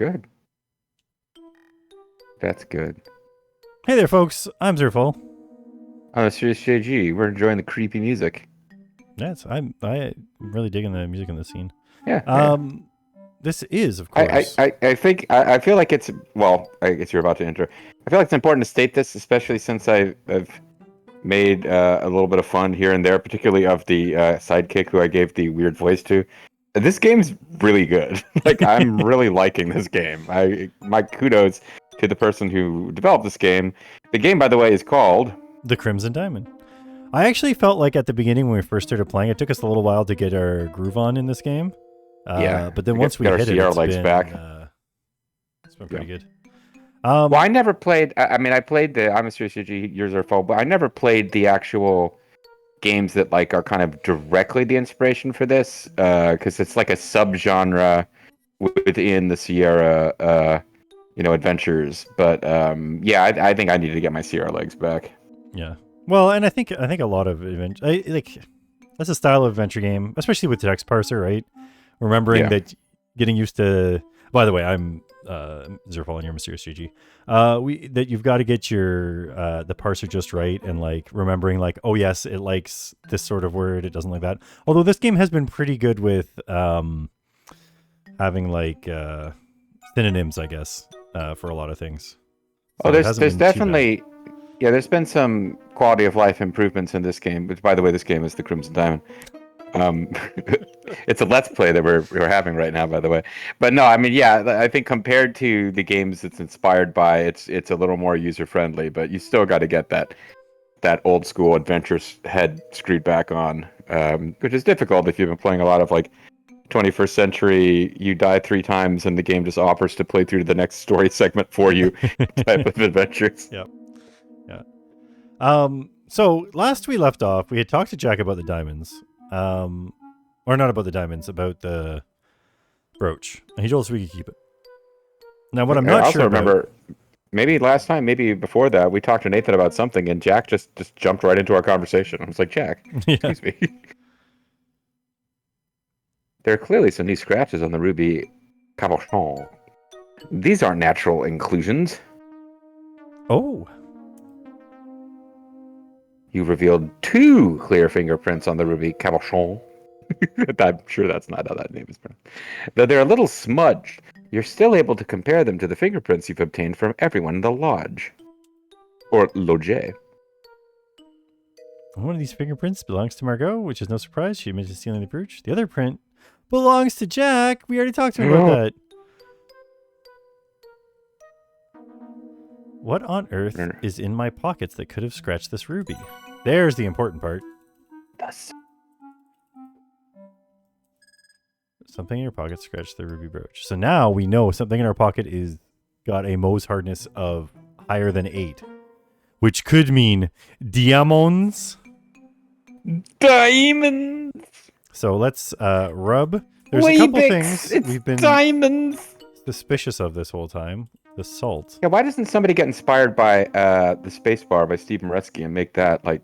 Good. That's good. Hey there, folks. I'm Zerfall. I'm MysteriousJG. We're enjoying the creepy music. Yes, I'm really digging the music in this scene. Yeah. This is, of course. I think I feel like it's I guess you're about to enter. I feel like it's important to state this, especially since I've made a little bit of fun here and there, particularly of the sidekick who I gave the weird voice to. This game's really good. Like I'm really liking this game. My kudos to the person who developed this game. The game, by the way, is called The Crimson Diamond. I actually felt like at the beginning when we first started playing, it took us a little while to get our groove on in this game. But then once we hit it, it's been pretty good. Well, I never played. I mean, I played the I'm MysteriousJG Years Are Fall, but I never played the actual games that like are kind of directly the inspiration for this, because it's like a subgenre within the Sierra, adventures. But yeah, I think I need to get my Sierra legs back. Yeah. Well, and I think a lot of that's a style of adventure game, especially with text-parser, right? Remembering that getting used to. By the way, I'm Zerfall and your MysteriousJG. That you've got to get your the parser just right, and like remembering like, oh yes, it likes this sort of word, it doesn't like that. Although this game has been pretty good with having like synonyms, I guess, for a lot of things. So there's definitely there's been some quality of life improvements in this game. Which, by the way, this game is the Crimson Diamond. It's a let's play that we're having right now, by the way. But no, I mean, I think compared to the games it's inspired by, it's a little more user friendly. But you still got to get that old school adventurous head screwed back on, which is difficult if you've been playing a lot of like 21st century. You die 3 times and the game just offers to play through to the next story segment for you type of adventures. Yeah. So last we left off, we had talked to Jack about the diamonds. Or not about the diamonds, about the brooch. And he told us we could keep it. Now, what I'm not sure remember, maybe last time, maybe before that, we talked to Nathan about something, and Jack just jumped right into our conversation. I was like, Jack, excuse me. There are clearly some new scratches on the ruby cabochon. These aren't natural inclusions. Oh. You revealed 2 clear fingerprints on the ruby cabochon. I'm sure that's not how that name is pronounced. Though they're a little smudged, you're still able to compare them to the fingerprints you've obtained from everyone in the lodge. Or loge. One of these fingerprints belongs to Margot, which is no surprise. She admitted to stealing the brooch. The other print belongs to Jack. We already talked to him about that. What on earth is in my pockets that could have scratched this ruby? There's the important part. Something in your pocket scratched the ruby brooch. So now we know something in our pocket is got a Mohs hardness of higher than 8, which could mean diamonds. Diamonds. So let's rub. There's a couple things we've been diamonds. Suspicious of this whole time. The salt. Yeah, why doesn't somebody get inspired by the Spacebar by Stephen Resky and make that like?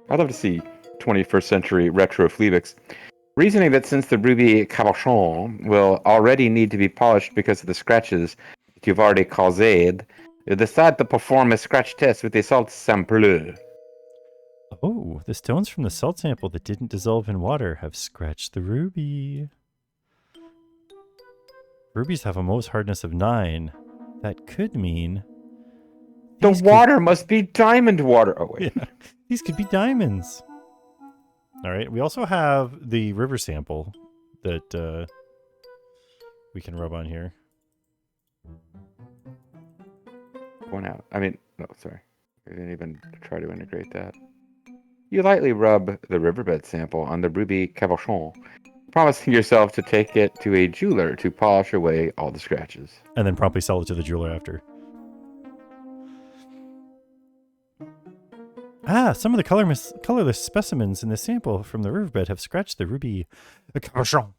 I'd love to see 21st century retro Fleabix. Reasoning that since the ruby cabochon will already need to be polished because of the scratches that you've already caused, you decide to perform a scratch test with the salt sample. Oh, the stones from the salt sample that didn't dissolve in water have scratched the ruby. Rubies have a Mohs hardness of 9. That could mean the water must be diamond water. Oh wait, yeah, these could be diamonds. All right. We also have the river sample that we can rub on here. Going out. I mean, no, sorry. I didn't even try to integrate that. You lightly rub the riverbed sample on the ruby cabochon, promising yourself to take it to a jeweler to polish away all the scratches. And then promptly sell it to the jeweler after. Some of the colorless specimens in the sample from the riverbed have scratched the ruby cabochon.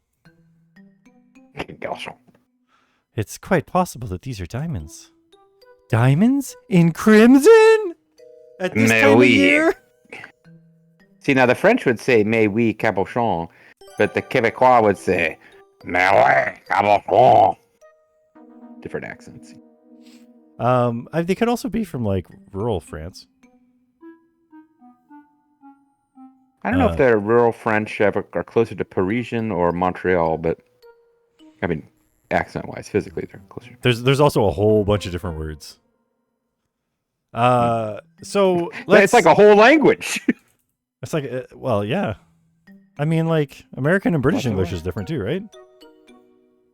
It's quite possible that these are diamonds. Diamonds in crimson? At this time of year? See, now the French would say mais oui cabochon, but the Québécois would say mais ouais cabochon. different accents. They could also be from like rural France. I don't know if they're rural French are closer to Parisian or Montreal, but I mean, accent-wise, physically, they're closer. There's also a whole bunch of different words. So It's like a whole language. It's like, well, yeah. I mean, like American and British English is different too, right?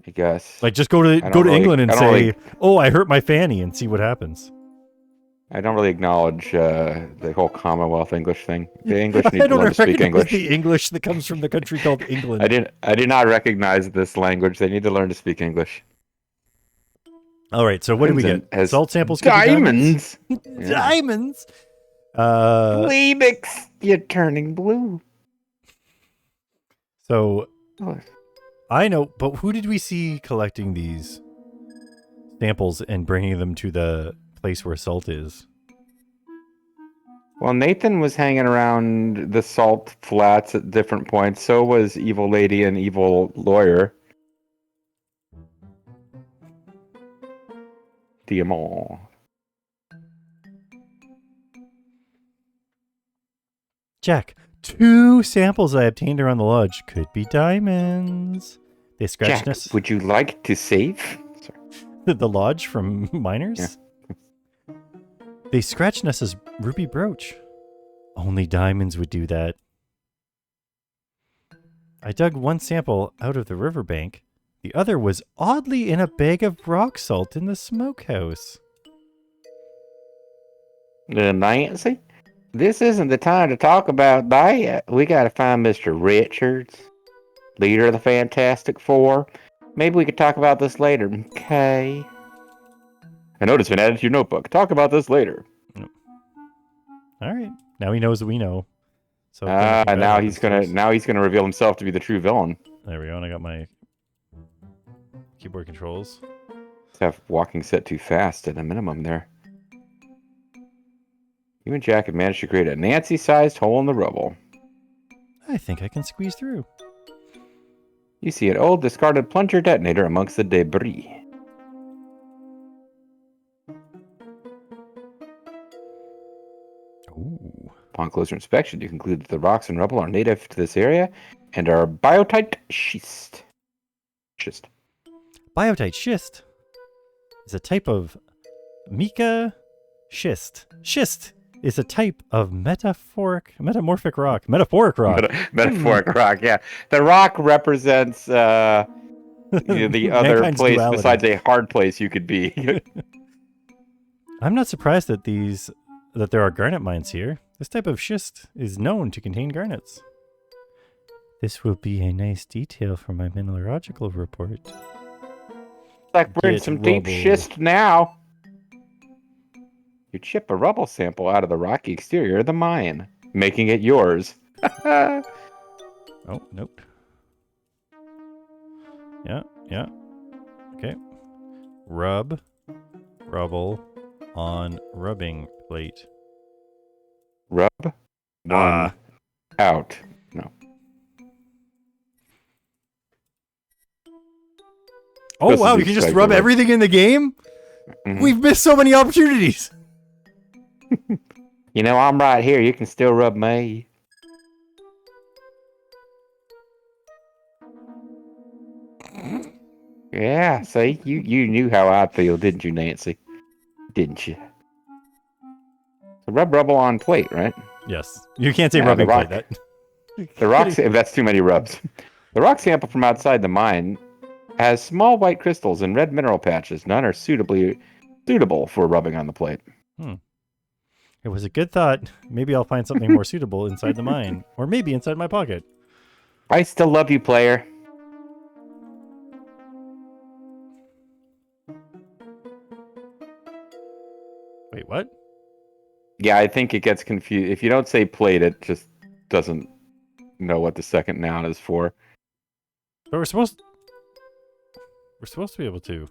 I guess. Like, just go to England and say, "Oh, I hurt my fanny," and see what happens. I don't really acknowledge the whole Commonwealth English thing. The English need to learn to speak English. The English that comes from the country called England. I did not recognize this language. They need to learn to speak English. All right, so what do we get? Salt samples. Diamonds. Diamonds. Bleebix, you're turning blue. So, I know, but who did we see collecting these samples and bringing them to the place where salt is? Well, Nathan was hanging around the salt flats at different points. So was Evil Lady and Evil Lawyer. Diamond. Jack, 2 samples I obtained around the lodge could be diamonds. They scratched Jack, us. would you like to save? Sorry. The lodge from miners? Yeah. They scratched Nessa's ruby brooch. Only diamonds would do that. I dug 1 sample out of the riverbank. The other was oddly in a bag of rock salt in the smokehouse. Nancy, this isn't the time to talk about that. We gotta find Mr. Richards, leader of the Fantastic Four. Maybe we could talk about this later, okay? I noticed it's been added to your notebook. Talk about this later. All right. Now he knows that we know. So now he's gonna reveal himself to be the true villain. There we go. And I got my keyboard controls. Let's have walking set too fast at a minimum there. You and Jack have managed to create a Nancy-sized hole in the rubble. I think I can squeeze through. You see an old discarded plunger detonator amongst the debris. Ooh. Upon closer inspection, you conclude that the rocks and rubble are native to this area and are biotite schist. Biotite schist is a type of mica schist. Schist is a type of metamorphic rock. Metaphoric rock. Metaphoric rock, yeah. The rock represents the other place duality. Besides a hard place you could be. I'm not surprised that there are garnet mines here. This type of schist is known to contain garnets. This will be a nice detail for my mineralogical report. Like we're in some deep schist now. You chip a rubble sample out of the rocky exterior of the mine, making it yours. Oh, nope. Yeah. Okay. Rub rubble on rubbing plate. Rub one out. No. Oh, wow, you can just rub everything in the game? Mm-hmm. We've missed so many opportunities. You know, I'm right here. You can still rub me. Yeah, see? You knew how I feel, didn't you, Nancy? Didn't you? So rub rubble on plate, right? Yes. You can't say rubbing plate. The rock, if that's too many rubs. The rock sample from outside the mine has small white crystals and red mineral patches. None are suitable for rubbing on the plate. It was a good thought. Maybe I'll find something more suitable inside the mine. Or maybe inside my pocket. I still love you, player. Wait, what? Yeah, I think it gets confused. If you don't say plate, it just doesn't know what the second noun is for. But we're supposed to be able to.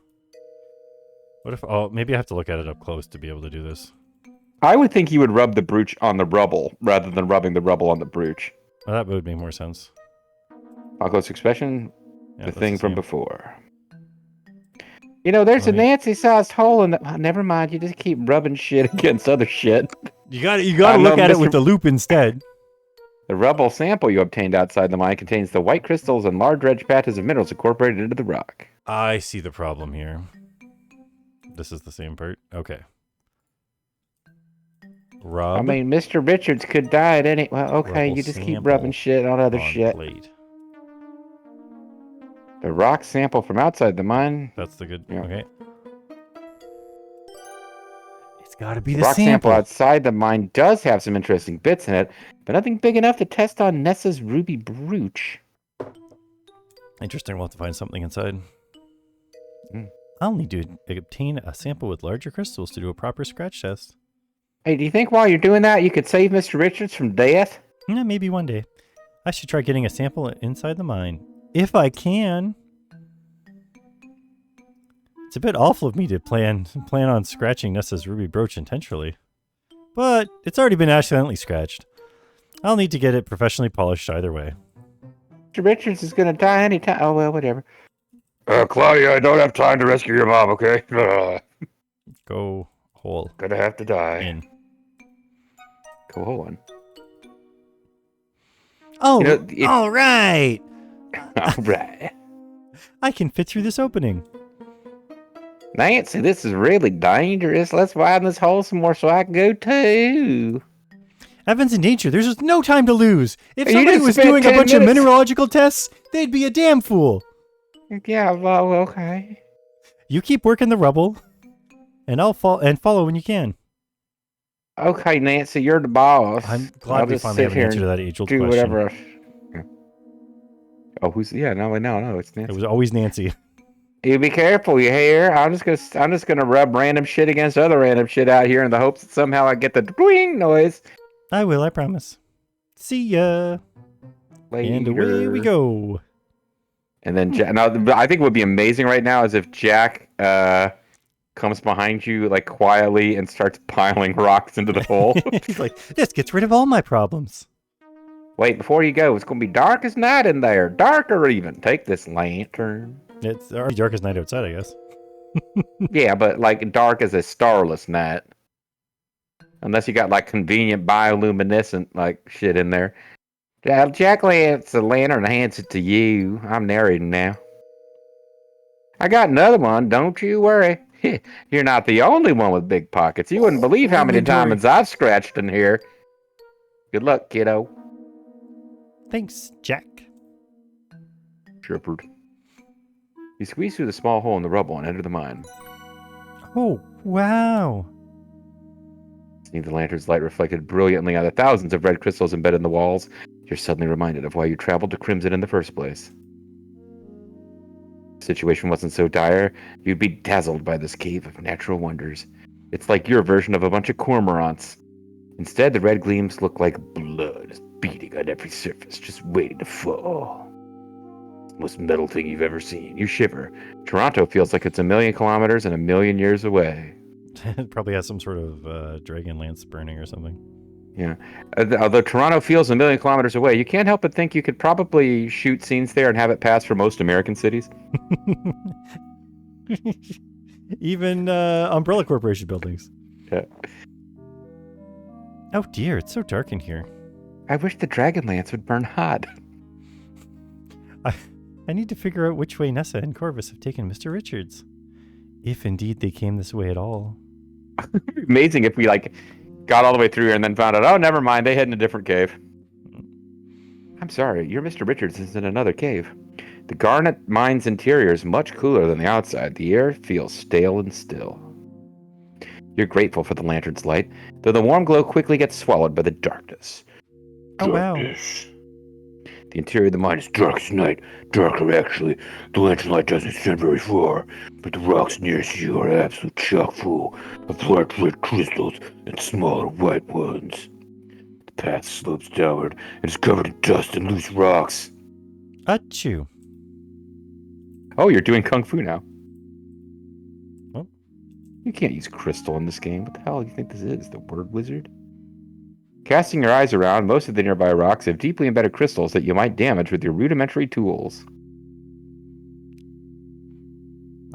What if... Oh, maybe I have to look at it up close to be able to do this. I would think you would rub the brooch on the rubble rather than rubbing the rubble on the brooch. Well, that would make more sense. Close expression, the thing from before. You know, there's a Right. Nancy-sized hole in the... Oh, never mind, you just keep rubbing shit against other shit. You gotta look at it with the loop instead. The rubble sample you obtained outside the mine contains the white crystals and large red patches of minerals incorporated into the rock. I see the problem here. This is the same part. Okay. Rub. I mean, Mr. Richards could die at any... Well, okay, Rubble you just keep sample rubbing shit on other on shit. plate. The rock sample from outside the mine... That's the good... Yeah. Okay. It's gotta be The the rock sample outside the mine does have some interesting bits in it, but nothing big enough to test on Nessa's ruby brooch. Interesting. We'll have to find something inside. Mm. I'll need to obtain a sample with larger crystals to do a proper scratch test. Hey, do you think while you're doing that, you could save Mr. Richards from death? Yeah, maybe one day. I should try getting a sample inside the mine. If I can. It's a bit awful of me to plan on scratching Nessa's ruby brooch intentionally. But it's already been accidentally scratched. I'll need to get it professionally polished either way. Mr. Richards is gonna die anytime. Oh, well, whatever. Claudia, I don't have time to rescue your mom, okay? Go hole Gonna have to die. in. Go on. Oh, You know, all right. All right. I can fit through this opening. Nancy, this is really dangerous. Let's widen this hole some more so I can go too. Evans in danger. There's just no time to lose. If You somebody just was spent doing a 10 bunch minutes. of mineralogical tests, they'd be a damn fool. Yeah, well, okay. You keep working the rubble, and I'll follow when you can. Okay, Nancy, you're the boss. I'm glad I'll we just finally sit have an here answer to and that age-old do question. whatever. Oh, who's? Yeah, no, it's Nancy. It was always Nancy. You be careful, you hear? I'm just gonna rub random shit against other random shit out here in the hopes that somehow I get the dwing noise. I will, I promise. See ya. And away we go. And then now, I think what would be amazing right now is if Jack comes behind you like quietly and starts piling rocks into the hole. He's like, this gets rid of all my problems. Wait, before you go, it's gonna be dark as night in there. Darker even. Take this lantern. It's already dark as night outside, I guess. Yeah, but like dark as a starless night. Unless you got like convenient bioluminescent like shit in there. Jack lets the lantern and hands it to you. I'm narrating now. I got another one, don't you worry. You're not the only one with big pockets. You wouldn't believe how many diamonds I've scratched in here. Good luck, kiddo. Thanks, Jack. Shepherd. You squeeze through the small hole in the rubble and enter the mine. Oh, wow. Seeing the lantern's light reflected brilliantly on the thousands of red crystals embedded in the walls, you're suddenly reminded of why you traveled to Crimson in the first place. If the situation wasn't so dire, you'd be dazzled by this cave of natural wonders. It's like your version of a bunch of cormorants. Instead, the red gleams look like blood beating on every surface, just waiting to fall. It's the most metal thing you've ever seen. You shiver. Toronto feels like it's 1,000,000 kilometers and 1,000,000 years away. It probably has some sort of dragon lance burning or something. Yeah. Although Toronto feels 1,000,000 kilometers away, you can't help but think you could probably shoot scenes there and have it pass for most American cities. Even Umbrella Corporation buildings. Yeah. Oh dear, it's so dark in here. I wish the dragon lance would burn hot. I need to figure out which way Nessa and Corvus have taken Mr. Richards. If indeed they came this way at all. Amazing if we like got all the way through here and then found out, oh, never mind, they hid in a different cave. I'm sorry, your Mr. Richards is in another cave. The garnet mine's interior is much cooler than the outside. The air feels stale and still. You're grateful for the lantern's light, though the warm glow quickly gets swallowed by the darkness. Oh, wow. The interior of the mine is dark as night. Darker, actually. The lantern light doesn't extend very far, but the rocks nearest you are absolute chock full of large red crystals and smaller white ones. The path slopes downward and is covered in dust and loose rocks. Achoo. Oh, you're doing Kung Fu now. Oh. You can't use crystal in this game. What the hell do you think this is? The word wizard? Casting your eyes around, most of the nearby rocks have deeply embedded crystals that you might damage with your rudimentary tools.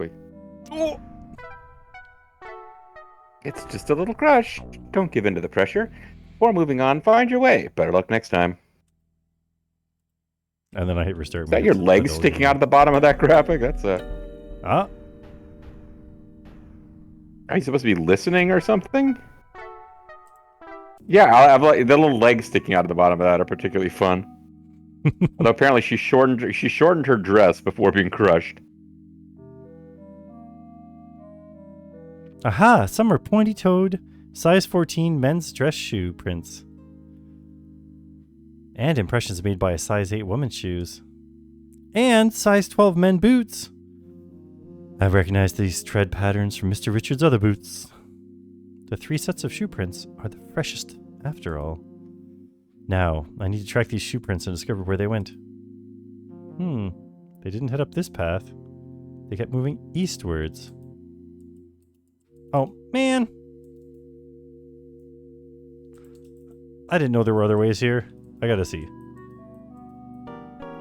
quickly. Oh. It's just a little crush. Don't give in to the pressure. Before moving on, find your way. Better luck next time. And then I hit restart. Is that your legs sticking out of the bottom of that graphic? That's Ah. Are you supposed to be listening or something? Yeah, I've like the little legs sticking out of the bottom of that are particularly fun. Although apparently she shortened her dress before being crushed. Aha! Some are pointy-toed, size 14 men's dress shoe prints. And impressions made by a size 8 woman's shoes. And size 12 men boots. I've recognized these tread patterns from Mr. Richard's other boots. The 3 sets of shoe prints are the freshest after all. Now, I need to track these shoe prints and discover where they went. They didn't head up this path. They kept moving eastwards. Oh, man. I didn't know there were other ways here. I gotta see.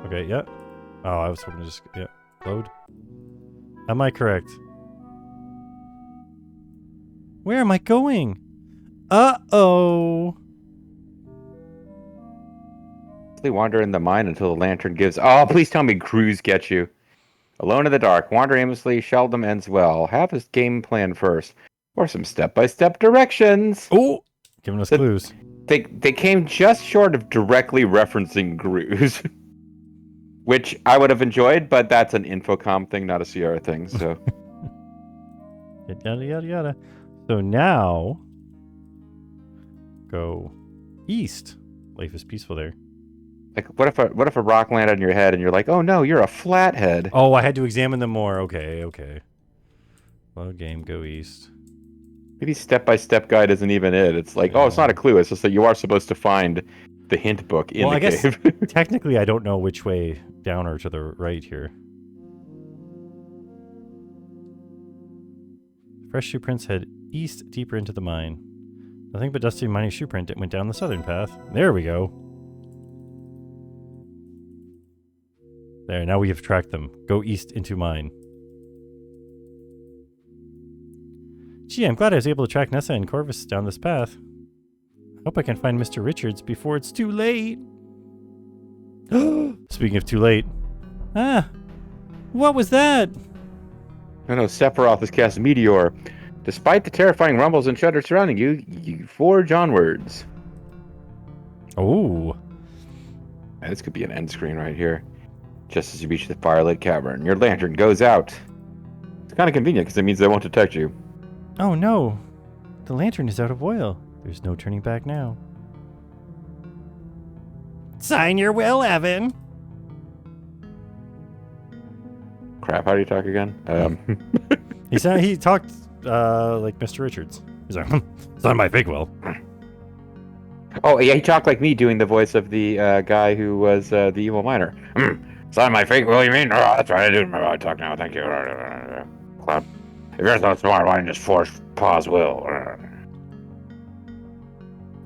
Okay, yeah. Oh, I was hoping to just, yeah, load. Am I correct? Where am I going? Uh-oh. They wander in the mine until the lantern gives... Oh, please tell me crews get you. Alone in the dark, wander aimlessly, seldom ends well. Have a game plan first. Or some step-by-step directions. Oh! Giving us clues. They came just short of directly referencing Grooves. Which I would have enjoyed, but that's an Infocom thing, not a Sierra thing, so... Yada, yada, yada. So now... Go east. Life is peaceful there. Like, what if a rock landed on your head and you're like, oh no, you're a flathead. Oh, I had to examine them more. Okay, okay. Load game, go east. Maybe step-by-step guide isn't even it. It's like, oh, it's not a clue. It's just that you are supposed to find the hint book in the cave. Guess, technically, I don't know which way down or to the right here. Fresh shoe prints head east, deeper into the mine. Nothing but dusty mining shoe print. It went down the southern path. There we go. There, now we have tracked them. Go east into mine. Gee, I'm glad I was able to track Nessa and Corvus down this path. I hope I can find Mr. Richards before it's too late. Speaking of too late. Ah, what was that? No, Sephiroth has cast Meteor. Despite the terrifying rumbles and shudders surrounding you, you forge onwards. Oh. This could be an end screen right here. Just as you reach the firelit cavern, your lantern goes out. It's kind of convenient because it means they won't detect you. Oh no. The lantern is out of oil. There's no turning back now. Sign your will, Evan. Crap, how do you talk again? He talked like Mr. Richards. He's like, it's not my fake will. Oh, yeah, he talked like me doing the voice of the guy who was the evil miner. It's not my fake will, you mean? Oh, that's right, I do remember how I talk now, thank you. Clap. If you're so smart, why don't you just force Pa's will?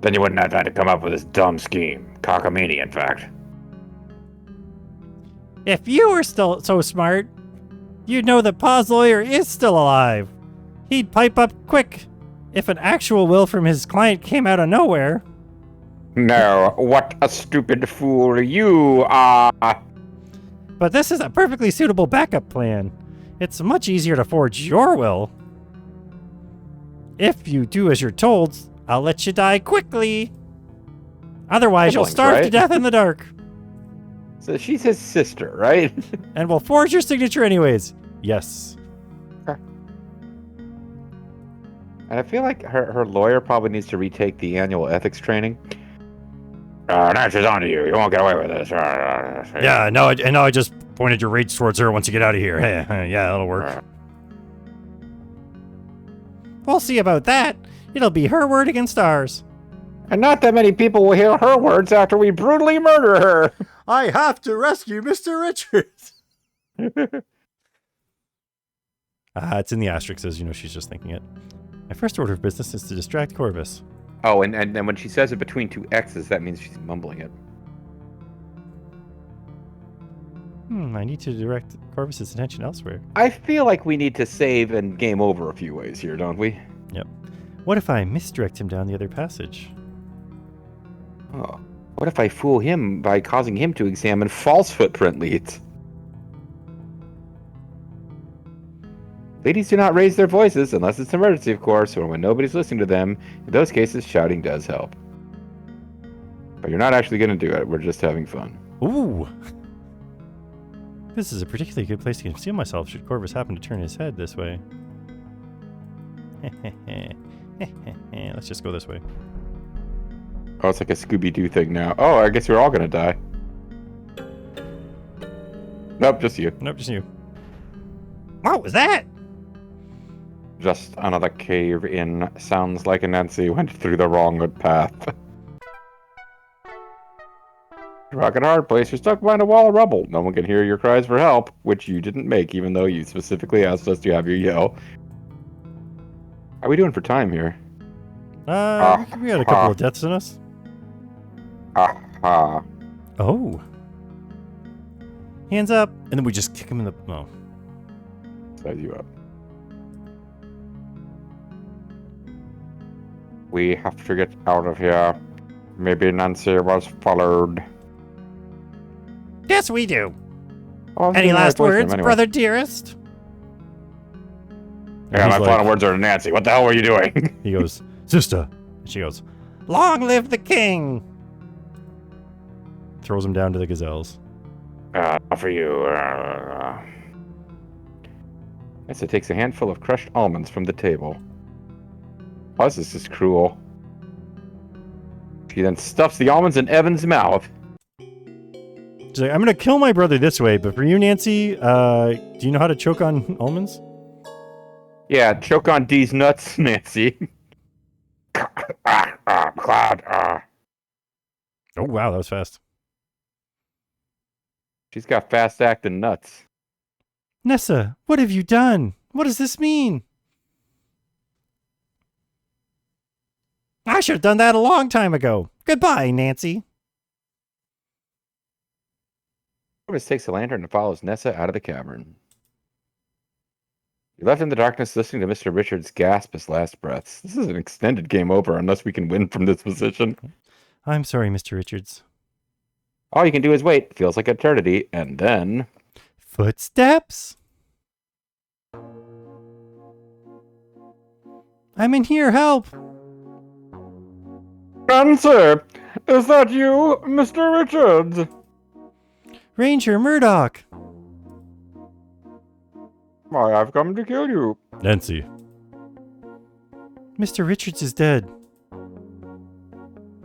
Then you wouldn't have had to come up with this dumb scheme. Cockamamie, in fact. If you were still so smart, you'd know that Pa's lawyer is still alive. He'd pipe up quick if an actual will from his client came out of nowhere. No, what a stupid fool you are. But this is a perfectly suitable backup plan. It's much easier to forge your will. If you do as you're told, I'll let you die quickly. Otherwise, you'll starve to death in the dark. So she's his sister, right? And we'll forge your signature anyways. Yes. And I feel like her lawyer probably needs to retake the annual ethics training. Nature's onto you. You won't get away with this. Yeah, no, I just pointed your rage towards her once you get out of here. Hey, yeah, that'll work. We'll see about that. It'll be her word against ours. And not that many people will hear her words after we brutally murder her. I have to rescue Mr. Richards. It's in the asterisks, you know, she's just thinking it. My first order of business is to distract Corvus. Oh, and when she says it between two X's, that means she's mumbling it. I need to direct Corvus's attention elsewhere. I feel like we need to save and game over a few ways here, don't we? Yep. What if I misdirect him down the other passage? Oh. What if I fool him by causing him to examine false footprint leads? Ladies do not raise their voices unless it's an emergency, of course, or when nobody's listening to them. In those cases, shouting does help. But you're not actually going to do it. We're just having fun. Ooh! This is a particularly good place to conceal myself should Corvus happen to turn his head this way. Let's just go this way. Oh, it's like a Scooby-Doo thing now. Oh, I guess we're all going to die. Nope, just you. Nope, just you. What was that? Just another cave-in. Sounds like Nancy went through the wrong path. Rock and hard place. You're stuck behind a wall of rubble. No one can hear your cries for help, which you didn't make, even though you specifically asked us to have you yell. How are we doing for time here? We got a couple of deaths in us. Oh. Hands up. And then we just kick him in the... Oh. Size you up. We have to get out of here. Maybe Nancy was followed. Yes, we do. Oh, Any last words, anyway. Brother dearest? Yeah, my final words are to Nancy. What the hell were you doing? He goes, sister. And she goes, long live the king. Throws him down to the gazelles. For you. Nessa takes a handful of crushed almonds from the table. Oh, this is cruel. She then stuffs the almonds in Evan's mouth. She's like, I'm going to kill my brother this way, but for you, Nancy, do you know how to choke on almonds? Yeah, choke on these nuts, Nancy. Cloud. Oh, wow, that was fast. She's got fast-acting nuts. Nessa, what have you done? What does this mean? I should have done that a long time ago. Goodbye, Nancy. Corvus takes the lantern and follows Nessa out of the cavern. You're left in the darkness listening to Mr. Richards gasp his last breaths. This is an extended game over unless we can win from this position. I'm sorry, Mr. Richards. All you can do is wait. Feels like eternity. And then... Footsteps? I'm in here, help! Nancy! Is that you, Mr. Richards? Ranger Murdoch! Why, I've come to kill you. Nancy. Mr. Richards is dead.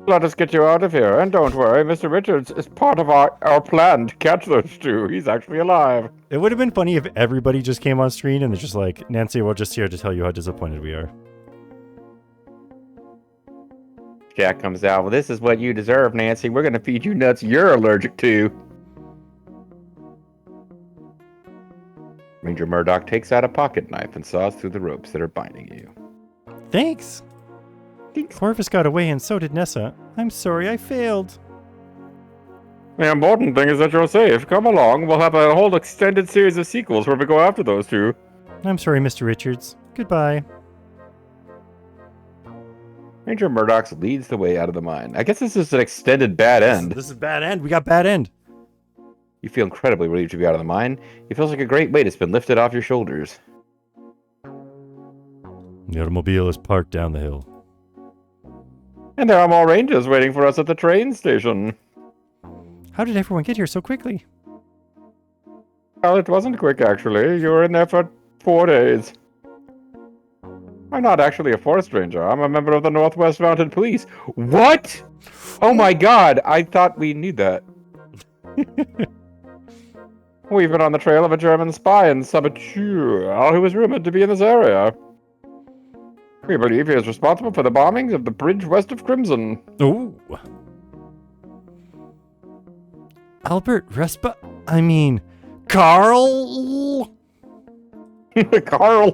Let us get you out of here. And don't worry, Mr. Richards is part of our plan to catch those two. He's actually alive. It would have been funny if everybody just came on screen and they're just like, Nancy, we're just here to tell you how disappointed we are. Jack comes out. Well, this is what you deserve, Nancy. We're going to feed you nuts you're allergic to. Ranger Murdoch takes out a pocket knife and saws through the ropes that are binding you. Thanks. Corvus got away and so did Nessa. I'm sorry I failed. The important thing is that you're safe. Come along. We'll have a whole extended series of sequels where we go after those two. I'm sorry, Mr. Richards. Goodbye. Ranger Murdoch leads the way out of the mine. I guess this is an extended bad end. This is bad end. We got bad end. You feel incredibly relieved to be out of the mine. It feels like a great weight has been lifted off your shoulders. The automobile is parked down the hill. And there are more rangers waiting for us at the train station. How did everyone get here so quickly? Well, it wasn't quick, actually. You were in there for 4 days. I'm not actually a forest ranger. I'm a member of the Northwest Mounted Police. What? Oh my god, I thought we knew that. We've been on the trail of a German spy in Saboteur, who is rumored to be in this area. We believe he is responsible for the bombings of the bridge west of Crimson. Ooh. Albert Carl? Carl,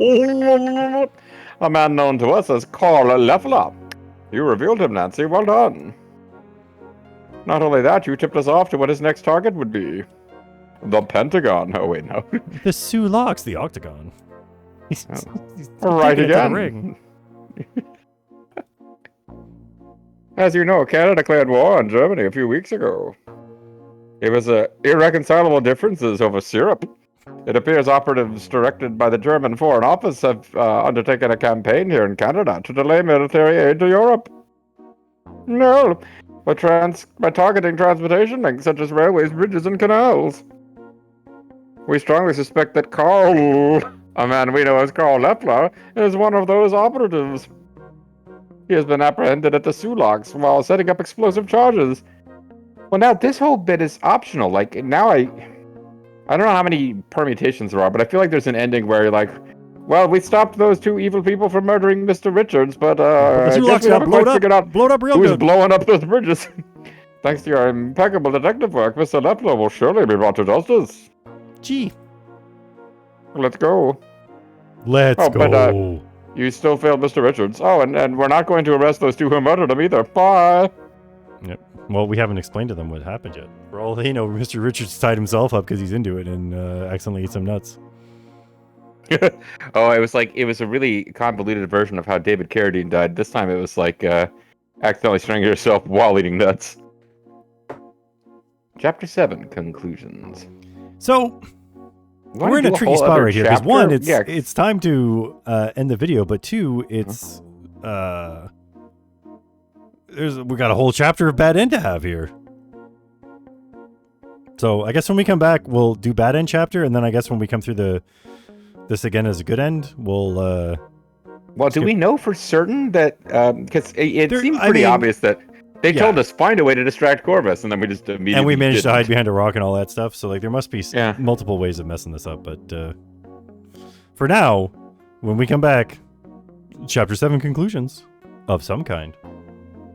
a man known to us as Carl Leffler. You revealed him, Nancy. Well done. Not only that, you tipped us off to what his next target would be. The Pentagon. Oh wait, no. The Sulaks, the octagon. He's Right taking it to the again. ring. As you know, Canada declared war on Germany a few weeks ago. It was irreconcilable differences over syrup. It appears operatives directed by the German Foreign Office have undertaken a campaign here in Canada to delay military aid to Europe. No, by targeting transportation links such as railways, bridges, and canals. We strongly suspect that Carl, a man we know as Carl Leffler, is one of those operatives. He has been apprehended at the Sulaks while setting up explosive charges. Well, now this whole bit is optional. Like, now I don't know how many permutations there are, but I feel like there's an ending where you're like, well, we stopped those two evil people from murdering Mr. Richards, but I guess we haven't quite figured out blowed up real who's good. blowing up those bridges. Thanks to your impeccable detective work, Mr. Leffler will surely be brought to justice. Gee. Let's go. Let's go. But, you still failed Mr. Richards. Oh, and we're not going to arrest those two who murdered him either. Bye. Yep. Well, we haven't explained to them what happened yet. For all they know, Mr. Richards tied himself up because he's into it and accidentally ate some nuts. Oh, it was a really convoluted version of how David Carradine died. This time it was like accidentally strangling yourself while eating nuts. Chapter 7, Conclusions. So, we're in a tricky spot right here because one, it's time to end the video, but two, it's we got a whole chapter of bad end to have here. So I guess when we come back, we'll do bad end chapter, and then I guess when we come through this again as a good end, we'll. Well, do we know for certain that because it seems pretty obvious that they told us find a way to distract Corvus, and then we just immediately and we managed to hide behind a rock and all that stuff. So like there must be Yeah. multiple ways of messing this up, but for now, when we come back, chapter 7 conclusions of some kind.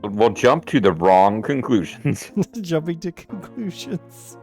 We'll jump to the wrong conclusions. Jumping to conclusions.